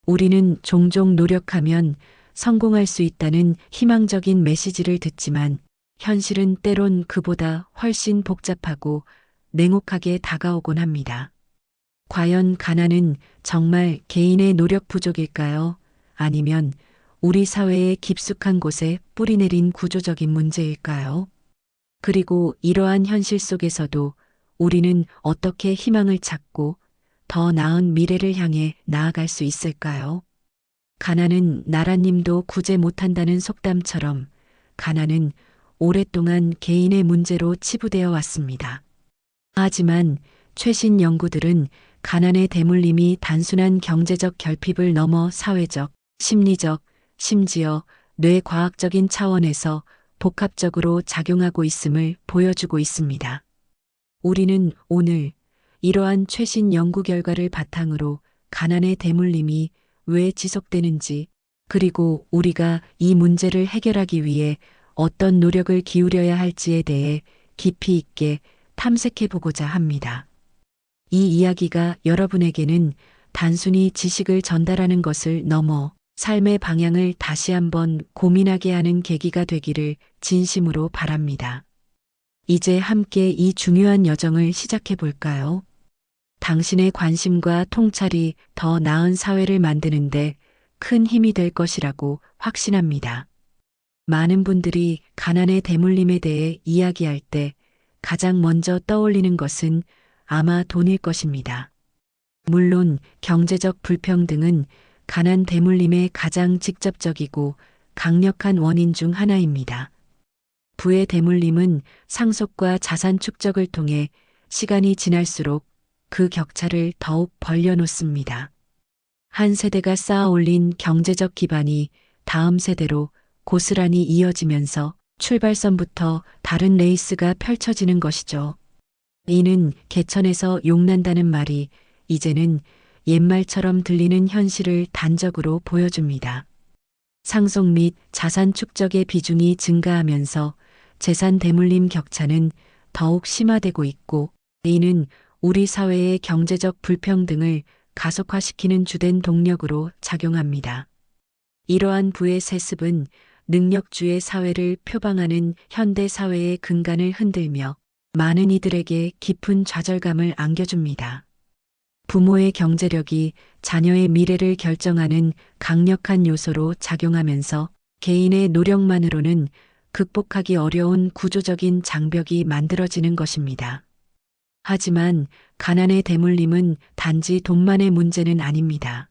우리는 종종 노력하면 성공할 수 있다는 희망적인 메시지를 듣지만 현실은 때론 그보다 훨씬 복잡하고 냉혹하게 다가오곤 합니다. 과연 가난은 정말 개인의 노력 부족일까요? 아니면 우리 사회의 깊숙한 곳에 뿌리내린 구조적인 문제일까요? 그리고 이러한 현실 속에서도 우리는 어떻게 희망을 찾고 더 나은 미래를 향해 나아갈 수 있을까요? 가난은 나라님도 구제 못한다는 속담처럼 가난은 오랫동안 개인의 문제로 치부되어 왔습니다. 하지만 최신 연구들은 가난의 대물림이 단순한 경제적 결핍을 넘어 사회적, 심리적, 심지어 뇌과학적인 차원에서 복합적으로 작용하고 있음을 보여주고 있습니다. 우리는 오늘 이러한 최신 연구 결과를 바탕으로 가난의 대물림이 왜 지속되는지, 그리고 우리가 이 문제를 해결하기 위해 어떤 노력을 기울여야 할지에 대해 깊이 있게 탐색해 보고자 합니다. 이 이야기가 여러분에게는 단순히 지식을 전달하는 것을 넘어 삶의 방향을 다시 한번 고민하게 하는 계기가 되기를 진심으로 바랍니다. 이제 함께 이 중요한 여정을 시작해 볼까요? 당신의 관심과 통찰이 더 나은 사회를 만드는데 큰 힘이 될 것이라고 확신합니다. 많은 분들이 가난의 대물림에 대해 이야기할 때 가장 먼저 떠올리는 것은 아마 돈일 것입니다. 물론 경제적 불평등은 가난 대물림의 가장 직접적이고 강력한 원인 중 하나입니다. 부의 대물림은 상속과 자산 축적을 통해 시간이 지날수록 그 격차를 더욱 벌려놓습니다. 한 세대가 쌓아 올린 경제적 기반이 다음 세대로 고스란히 이어지면서 출발선부터 다른 레이스가 펼쳐지는 것이죠. 이는 개천에서 용난다는 말이 이제는 옛말처럼 들리는 현실을 단적으로 보여줍니다. 상속 및 자산 축적의 비중이 증가하면서 재산 대물림 격차는 더욱 심화되고 있고, 이는 우리 사회의 경제적 불평등을 가속화시키는 주된 동력으로 작용합니다. 이러한 부의 세습은 능력주의 사회를 표방하는 현대 사회의 근간을 흔들며 많은 이들에게 깊은 좌절감을 안겨줍니다. 부모의 경제력이 자녀의 미래를 결정하는 강력한 요소로 작용하면서 개인의 노력만으로는 극복하기 어려운 구조적인 장벽이 만들어지는 것입니다. 하지만 가난의 대물림은 단지 돈만의 문제는 아닙니다.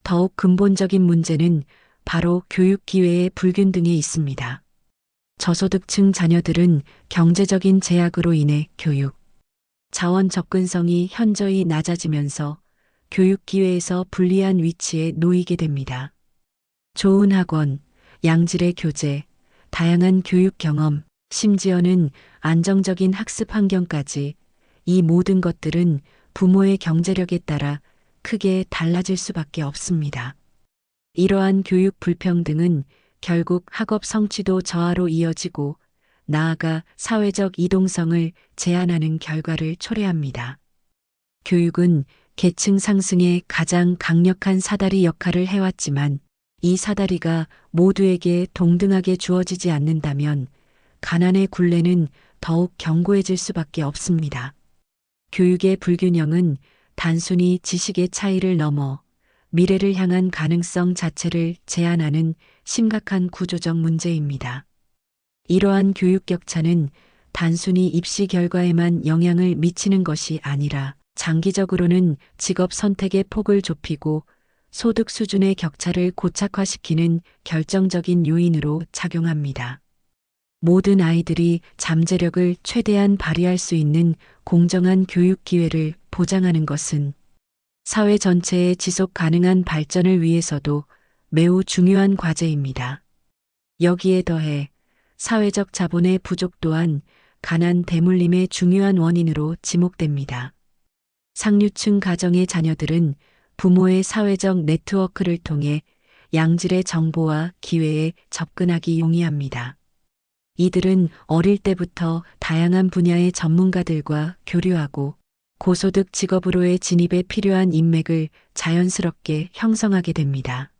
더욱 근본적인 문제는 바로 교육 기회의 불균등에 있습니다. 저소득층 자녀들은 경제적인 제약으로 인해 교육, 자원 접근성이 현저히 낮아지면서 교육 기회에서 불리한 위치에 놓이게 됩니다. 좋은 학원, 양질의 교재, 다양한 교육 경험, 심지어는 안정적인 학습 환경까지 이 모든 것들은 부모의 경제력에 따라 크게 달라질 수밖에 없습니다. 이러한 교육 불평등은 결국 학업 성취도 저하로 이어지고 나아가 사회적 이동성을 제한하는 결과를 초래합니다. 교육은 계층 상승에 가장 강력한 사다리 역할을 해왔지만 이 사다리가 모두에게 동등하게 주어지지 않는다면 가난의 굴레는 더욱 견고해질 수밖에 없습니다. 교육의 불균형은 단순히 지식의 차이를 넘어 미래를 향한 가능성 자체를 제한하는 심각한 구조적 문제입니다. 이러한 교육 격차는 단순히 입시 결과에만 영향을 미치는 것이 아니라 장기적으로는 직업 선택의 폭을 좁히고 소득 수준의 격차를 고착화시키는 결정적인 요인으로 작용합니다. 모든 아이들이 잠재력을 최대한 발휘할 수 있는 공정한 교육 기회를 보장하는 것은 사회 전체의 지속 가능한 발전을 위해서도 매우 중요한 과제입니다. 여기에 더해 사회적 자본의 부족 또한 가난 대물림의 중요한 원인으로 지목됩니다. 상류층 가정의 자녀들은 부모의 사회적 네트워크를 통해 양질의 정보와 기회에 접근하기 용이합니다. 이들은 어릴 때부터 다양한 분야의 전문가들과 교류하고 고소득 직업으로의 진입에 필요한 인맥을 자연스럽게 형성하게 됩니다.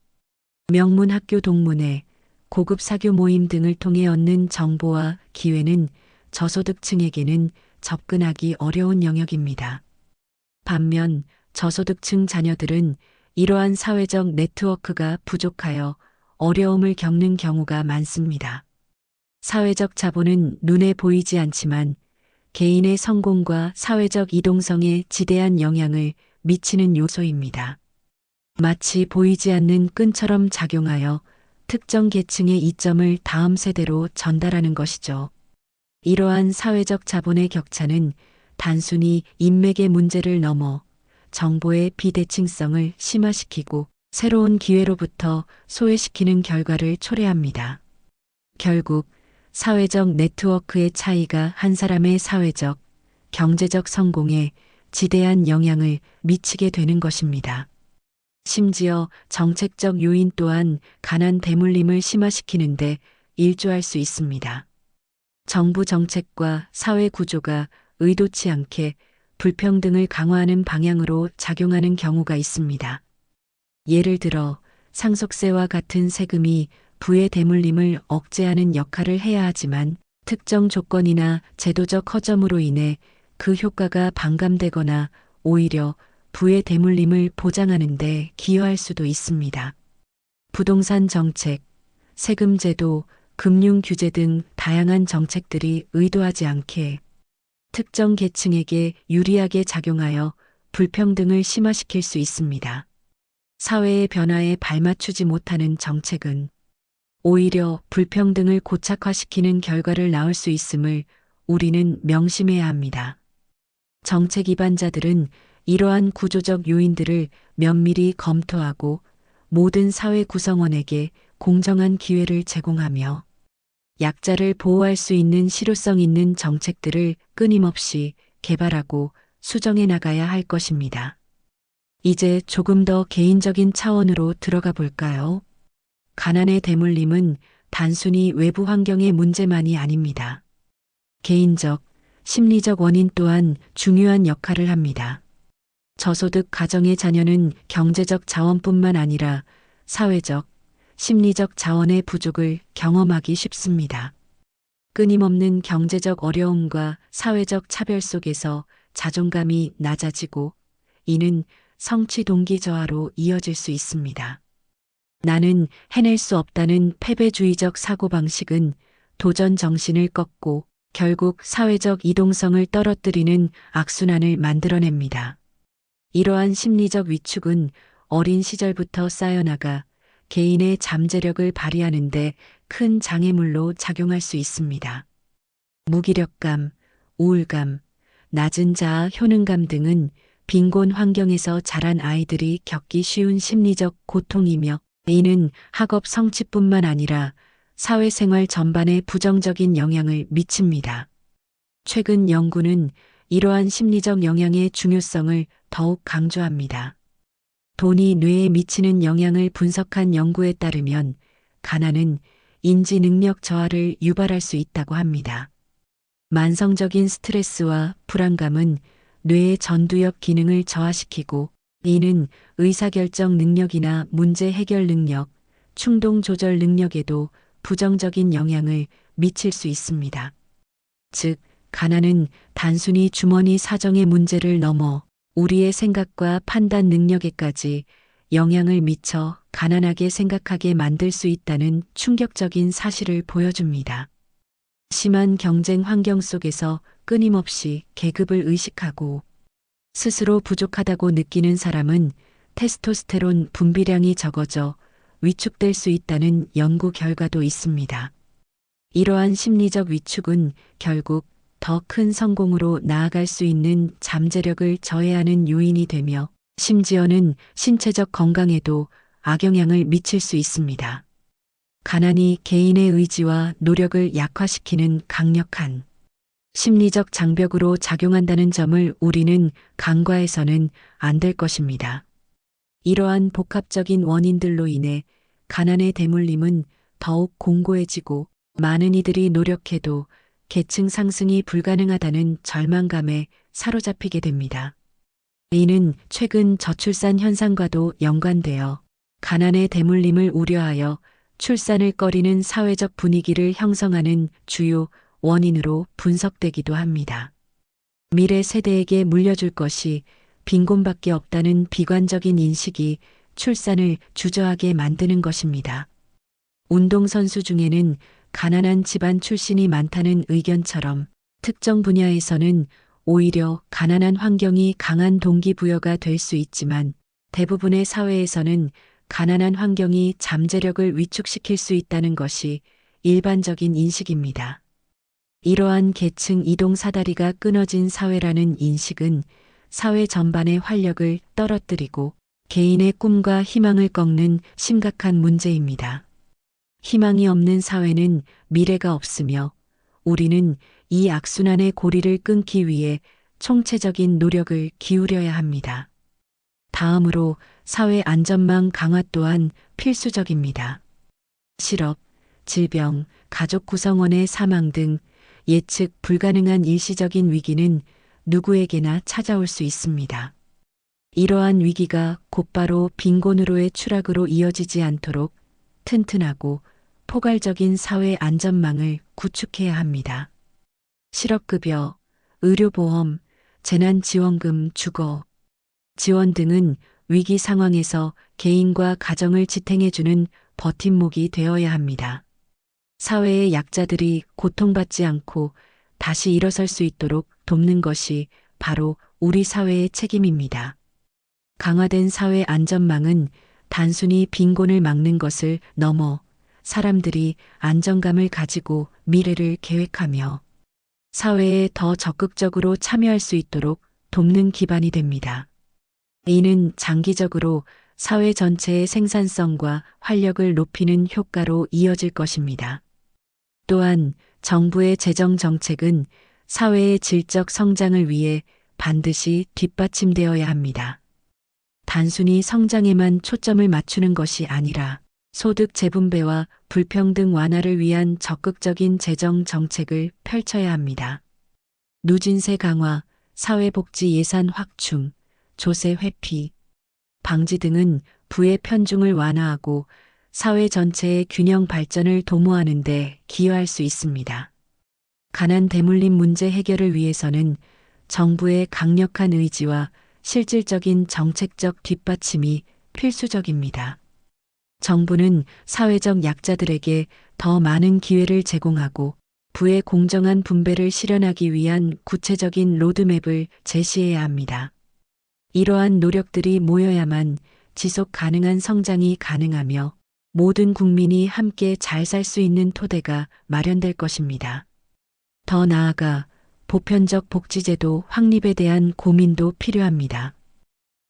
명문 학교 동문회, 고급 사교 모임 등을 통해 얻는 정보와 기회는 저소득층에게는 접근하기 어려운 영역입니다. 반면 저소득층 자녀들은 이러한 사회적 네트워크가 부족하여 어려움을 겪는 경우가 많습니다. 사회적 자본은 눈에 보이지 않지만 개인의 성공과 사회적 이동성에 지대한 영향을 미치는 요소입니다. 마치 보이지 않는 끈처럼 작용하여 특정 계층의 이점을 다음 세대로 전달하는 것이죠. 이러한 사회적 자본의 격차는 단순히 인맥의 문제를 넘어 정보의 비대칭성을 심화시키고 새로운 기회로부터 소외시키는 결과를 초래합니다. 결국 사회적 네트워크의 차이가 한 사람의 사회적, 경제적 성공에 지대한 영향을 미치게 되는 것입니다. 심지어 정책적 요인 또한 가난 대물림을 심화시키는데 일조할 수 있습니다. 정부 정책과 사회 구조가 의도치 않게 불평등을 강화하는 방향으로 작용하는 경우가 있습니다. 예를 들어 상속세와 같은 세금이 부의 대물림을 억제하는 역할을 해야 하지만 특정 조건이나 제도적 허점으로 인해 그 효과가 반감되거나 오히려 부의 대물림을 보장하는 데 기여할 수도 있습니다. 부동산 정책, 세금 제도, 금융 규제 등 다양한 정책들이 의도하지 않게 특정 계층에게 유리하게 작용하여 불평등을 심화시킬 수 있습니다. 사회의 변화에 발맞추지 못하는 정책은 오히려 불평등을 고착화시키는 결과를 낳을 수 있음을 우리는 명심해야 합니다. 정책 입안자들은 이러한 구조적 요인들을 면밀히 검토하고 모든 사회 구성원에게 공정한 기회를 제공하며 약자를 보호할 수 있는 실효성 있는 정책들을 끊임없이 개발하고 수정해 나가야 할 것입니다. 이제 조금 더 개인적인 차원으로 들어가 볼까요? 가난의 대물림은 단순히 외부 환경의 문제만이 아닙니다. 개인적, 심리적 원인 또한 중요한 역할을 합니다. 저소득 가정의 자녀는 경제적 자원뿐만 아니라 사회적, 심리적 자원의 부족을 경험하기 쉽습니다. 끊임없는 경제적 어려움과 사회적 차별 속에서 자존감이 낮아지고 이는 성취 동기 저하로 이어질 수 있습니다. 나는 해낼 수 없다는 패배주의적 사고방식은 도전 정신을 꺾고 결국 사회적 이동성을 떨어뜨리는 악순환을 만들어냅니다. 이러한 심리적 위축은 어린 시절부터 쌓여나가 개인의 잠재력을 발휘하는데 큰 장애물로 작용할 수 있습니다. 무기력감, 우울감, 낮은 자아 효능감 등은 빈곤 환경에서 자란 아이들이 겪기 쉬운 심리적 고통이며 이는 학업 성취뿐만 아니라 사회생활 전반에 부정적인 영향을 미칩니다. 최근 연구는 이러한 심리적 영향의 중요성을 더욱 강조합니다. 돈이 뇌에 미치는 영향을 분석한 연구에 따르면 가난은 인지 능력 저하를 유발할 수 있다고 합니다. 만성적인 스트레스와 불안감은 뇌의 전두엽 기능을 저하시키고 이는 의사결정 능력이나 문제 해결 능력, 충동 조절 능력에도 부정적인 영향을 미칠 수 있습니다. 즉, 가난은 단순히 주머니 사정의 문제를 넘어 우리의 생각과 판단 능력에까지 영향을 미쳐 가난하게 생각하게 만들 수 있다는 충격적인 사실을 보여줍니다. 심한 경쟁 환경 속에서 끊임없이 계급을 의식하고 스스로 부족하다고 느끼는 사람은 테스토스테론 분비량이 적어져 위축될 수 있다는 연구 결과도 있습니다. 이러한 심리적 위축은 결국 더 큰 성공으로 나아갈 수 있는 잠재력을 저해하는 요인이 되며 심지어는 신체적 건강에도 악영향을 미칠 수 있습니다. 가난이 개인의 의지와 노력을 약화시키는 강력한 심리적 장벽으로 작용한다는 점을 우리는 간과해서는 안 될 것입니다. 이러한 복합적인 원인들로 인해 가난의 대물림은 더욱 공고해지고 많은 이들이 노력해도 계층 상승이 불가능하다는 절망감에 사로잡히게 됩니다. 이는 최근 저출산 현상과도 연관되어 가난의 대물림을 우려하여 출산을 꺼리는 사회적 분위기를 형성하는 주요 원인으로 분석되기도 합니다. 미래 세대에게 물려줄 것이 빈곤밖에 없다는 비관적인 인식이 출산을 주저하게 만드는 것입니다. 운동선수 중에는 가난한 집안 출신이 많다는 의견처럼 특정 분야에서는 오히려 가난한 환경이 강한 동기부여가 될 수 있지만 대부분의 사회에서는 가난한 환경이 잠재력을 위축시킬 수 있다는 것이 일반적인 인식입니다. 이러한 계층 이동 사다리가 끊어진 사회라는 인식은 사회 전반의 활력을 떨어뜨리고 개인의 꿈과 희망을 꺾는 심각한 문제입니다. 희망이 없는 사회는 미래가 없으며 우리는 이 악순환의 고리를 끊기 위해 총체적인 노력을 기울여야 합니다. 다음으로 사회 안전망 강화 또한 필수적입니다. 실업, 질병, 가족 구성원의 사망 등 예측 불가능한 일시적인 위기는 누구에게나 찾아올 수 있습니다. 이러한 위기가 곧바로 빈곤으로의 추락으로 이어지지 않도록 튼튼하고 포괄적인 사회 안전망을 구축해야 합니다. 실업급여, 의료보험, 재난지원금, 주거 지원 등은 위기 상황에서 개인과 가정을 지탱해주는 버팀목이 되어야 합니다. 사회의 약자들이 고통받지 않고 다시 일어설 수 있도록 돕는 것이 바로 우리 사회의 책임입니다. 강화된 사회 안전망은 단순히 빈곤을 막는 것을 넘어 사람들이 안정감을 가지고 미래를 계획하며 사회에 더 적극적으로 참여할 수 있도록 돕는 기반이 됩니다. 이는 장기적으로 사회 전체의 생산성과 활력을 높이는 효과로 이어질 것입니다. 또한 정부의 재정 정책은 사회의 질적 성장을 위해 반드시 뒷받침되어야 합니다. 단순히 성장에만 초점을 맞추는 것이 아니라 소득 재분배와 불평등 완화를 위한 적극적인 재정 정책을 펼쳐야 합니다. 누진세 강화, 사회복지 예산 확충, 조세 회피, 방지 등은 부의 편중을 완화하고 사회 전체의 균형 발전을 도모하는 데 기여할 수 있습니다. 가난 대물림 문제 해결을 위해서는 정부의 강력한 의지와 실질적인 정책적 뒷받침이 필수적입니다. 정부는 사회적 약자들에게 더 많은 기회를 제공하고 부의 공정한 분배를 실현하기 위한 구체적인 로드맵을 제시해야 합니다. 이러한 노력들이 모여야만 지속 가능한 성장이 가능하며 모든 국민이 함께 잘 살 수 있는 토대가 마련될 것입니다. 더 나아가 보편적 복지제도 확립에 대한 고민도 필요합니다.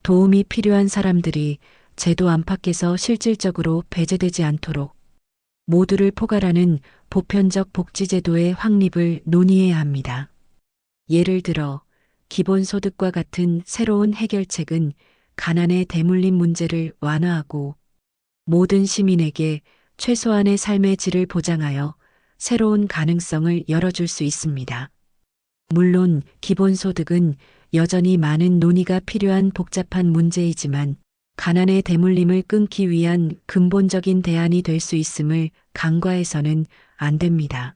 도움이 필요한 사람들이 제도 안팎에서 실질적으로 배제되지 않도록 모두를 포괄하는 보편적 복지제도의 확립을 논의해야 합니다. 예를 들어 기본소득과 같은 새로운 해결책은 가난의 대물림 문제를 완화하고 모든 시민에게 최소한의 삶의 질을 보장하여 새로운 가능성을 열어줄 수 있습니다. 물론 기본소득은 여전히 많은 논의가 필요한 복잡한 문제이지만 가난의 대물림을 끊기 위한 근본적인 대안이 될 수 있음을 간과해서는 안 됩니다.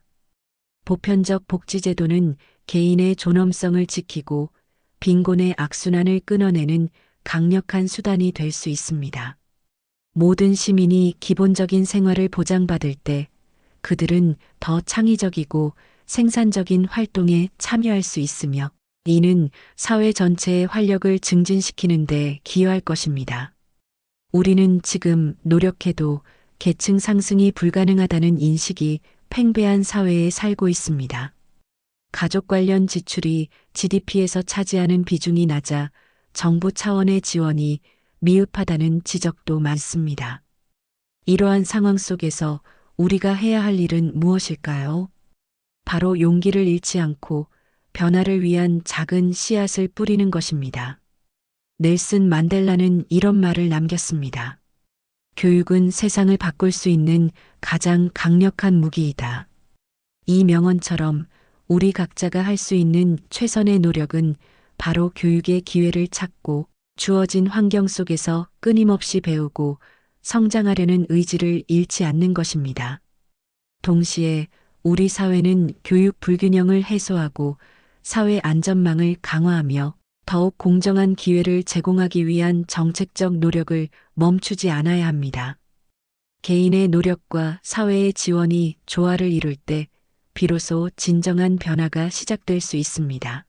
보편적 복지제도는 개인의 존엄성을 지키고 빈곤의 악순환을 끊어내는 강력한 수단이 될 수 있습니다. 모든 시민이 기본적인 생활을 보장받을 때 그들은 더 창의적이고 생산적인 활동에 참여할 수 있으며 이는 사회 전체의 활력을 증진시키는 데 기여할 것입니다. 우리는 지금 노력해도 계층 상승이 불가능하다는 인식이 팽배한 사회에 살고 있습니다. 가족 관련 지출이 GDP에서 차지하는 비중이 낮아 정부 차원의 지원이 미흡하다는 지적도 많습니다. 이러한 상황 속에서 우리가 해야 할 일은 무엇일까요? 바로 용기를 잃지 않고 변화를 위한 작은 씨앗을 뿌리는 것입니다. 넬슨 만델라는 이런 말을 남겼습니다. 교육은 세상을 바꿀 수 있는 가장 강력한 무기이다. 이 명언처럼 우리 각자가 할 수 있는 최선의 노력은 바로 교육의 기회를 찾고 주어진 환경 속에서 끊임없이 배우고 성장하려는 의지를 잃지 않는 것입니다. 동시에 우리 사회는 교육 불균형을 해소하고 사회 안전망을 강화하며 더욱 공정한 기회를 제공하기 위한 정책적 노력을 멈추지 않아야 합니다. 개인의 노력과 사회의 지원이 조화를 이룰 때 비로소 진정한 변화가 시작될 수 있습니다.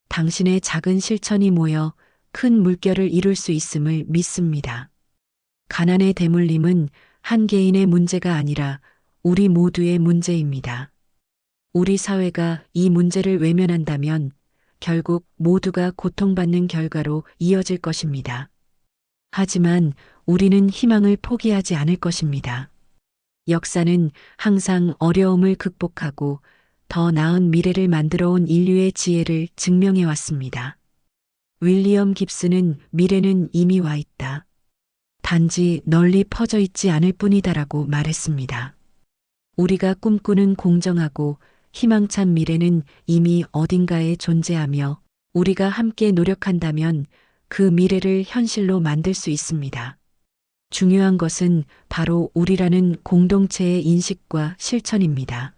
당신의 작은 실천이 모여 큰 물결을 이룰 수 있음을 믿습니다. 가난의 대물림은 한 개인의 문제가 아니라 우리 모두의 문제입니다. 우리 사회가 이 문제를 외면한다면 결국 모두가 고통받는 결과로 이어질 것입니다. 하지만 우리는 희망을 포기하지 않을 것입니다. 역사는 항상 어려움을 극복하고 더 나은 미래를 만들어 온 인류의 지혜를 증명해 왔습니다. 윌리엄 깁스는 미래는 이미 와 있다. 단지 널리 퍼져 있지 않을 뿐이다라고 말했습니다. 우리가 꿈꾸는 공정하고 희망찬 미래는 이미 어딘가에 존재하며 우리가 함께 노력한다면 그 미래를 현실로 만들 수 있습니다. 중요한 것은 바로 우리라는 공동체의 인식과 실천입니다.